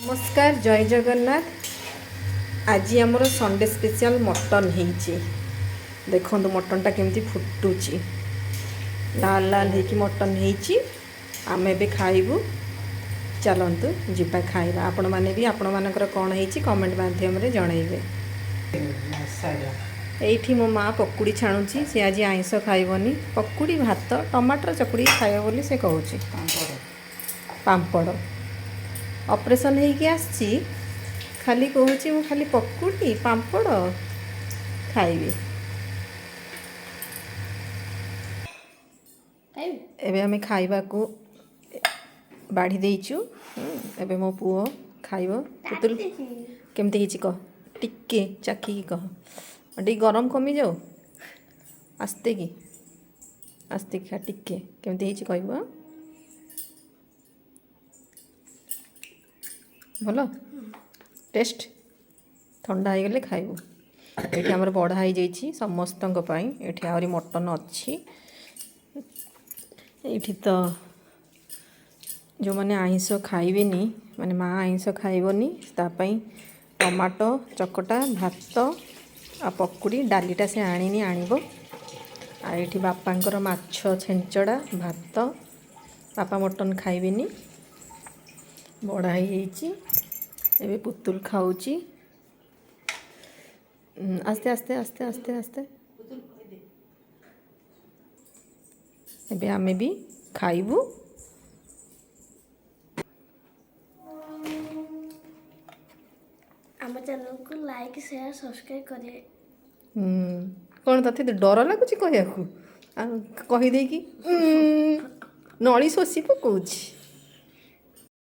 नमस्कार जय जगन्नाथ। आज आमर संडे स्पेशल मटन होइछि। देखंतु मटनटा केमती फुटुछि, लाल लाल होइकि मटन होइछि। आमे बे खाइबु। चलंतु जिबा खाइबा। आपण माने भी आपण मानकर कोन होइछि कमेंट माध्यम रे जणाइबे। एइठी मो माँ पकुड़ी छाणुछि। से आज आइंस खाइबनी। पकुड़ी भात टमाटर चकुड़ी खाइबो बोली से कहूछि। पांपड़ ऑपरेशन होइकि आछि, खाली कहूछि मु खाली पकुड़ी पांपड़ खाइबी। एबे हमें खाइबा को बाढ़ी देइछु। एबे मो पुओ खाइबो। पुतुल केमती हिची कह, टिके चाखी की कह। टी गरम कमी जाओ, आस्ते की आस्ते खा टिके केमती हिची कहबो। भल टेस्ट ठंडा हो गले खाइबू। ये आमर बढ़ा हो जाइए समस्त ये आहरी मटन अच्छी। ये तो जो मैंने आइंस खाइबे माने माँ आइंस खाइबनी तापाई टमाटो चकटा भात आ पकुड़ी डालीटा से आनी आणब। ये बापांकर माछ छेंचड़ा भात। बापा मटन खाइबेनी बढ़ा ही एबे पुतुल खाऊची। आस्ते आस्ते आस्ते आस्ते आस्ते एबे आमे भी खाइबू। आम चैनल को लाइक शेयर सब्सक्राइब करिए। कौन तथे डर लगुच कहू कहीदे कि नली शोषी पकाउछि।